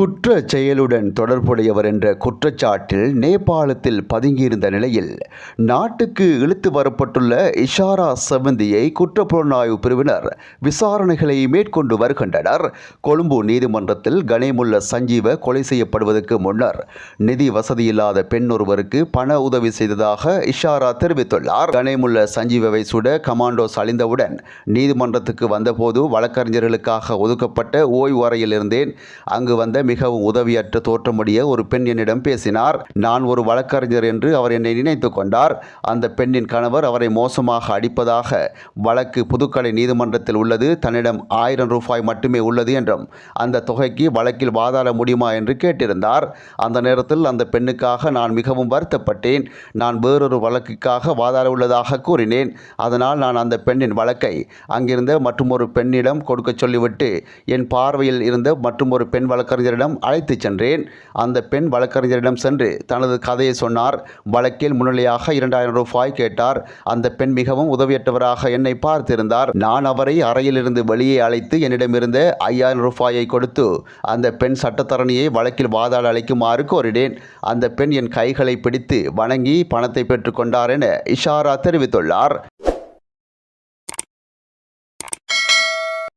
குற்றச் செயலுடன் தொடர்புடையவர் என்ற குற்றச்சாட்டில் நேபாளத்தில் பதுங்கியிருந்த நிலையில் நாட்டுக்கு இழுத்து வரப்பட்டுள்ள இஷாரா செவந்தியை குற்றப்புலனாய்வு பிரிவினர் விசாரணைகளை மேற்கொண்டு வருகின்றனர். கொழும்பு நீதிமன்றத்தில் கணேமுல்ல சஞ்சீவ கொலை செய்யப்படுவதற்கு முன்னர் நிதி வசதியில்லாத பெண் ஒருவருக்கு பண உதவி செய்ததாக இஷாரா தெரிவித்துள்ளார். கணேமுல்ல சஞ்சீவவை சுட கமாண்டோஸ் அழிந்தவுடன் நீதிமன்றத்துக்கு வந்தபோது வழக்கறிஞர்களுக்காக ஒதுக்கப்பட்ட ஓய்வு அறையில் இருந்தேன். அங்கு வந்த மிகவும் உதவியற்ற தோற்றமுடைய ஒரு பெண் என்னிடம் பேசினார். நான் ஒரு வழக்கறிஞர் என்று அவர் என்னை நினைத்து கொண்டார். அந்த பெண்ணின் கணவர் அவரை மோசமாக அடிப்பதாக வழக்கு புதுக்கடை நீதிமன்றத்தில் உள்ளது. தன்னிடம் 1000 ரூபாய் மட்டுமே உள்ளது என்றும் அந்த தொகைக்கு வழக்கில் வாதாட முடியுமா என்று கேட்டிருந்தார். அந்த நேரத்தில் அந்த பெண்ணுக்காக நான் மிகவும் வருத்தப்பட்டேன். நான் வேறொரு வழக்குக்காக வாதாட உள்ளதாக கூறினேன். அதனால் நான் அந்த பெண்ணின் வழக்கை அங்கிருந்த மற்றொரு பெண்ணிடம் கொடுக்க சொல்லிவிட்டு என் பார்வையில் இருந்த மற்றொரு பெண் வழக்கறிஞரிடம் அழைத்து சென்றேன். அந்த பெண் வழக்கறிஞரிடம் சென்று தனது கதையை சொன்னார். வழக்கில் முன்னிலையாக 2000 ரூபாய் கேட்டார். அந்த பெண் மிகவும் உதவியற்றவராக என்னை பார்த்திருந்தார். நான் அவரை அறையிலிருந்து வெளியே அழைத்து என்னிடமிருந்த 5000 ரூபாயை கொடுத்து அந்த பெண் சட்டத்தரணியை வழக்கில் வாதாட அழைக்குமாறு கோரினேன். அந்த பெண் என் கைகளை பிடித்து வணங்கி பணத்தை பெற்றுக்கொண்டார் என இஷாரா தெரிவித்துள்ளார்.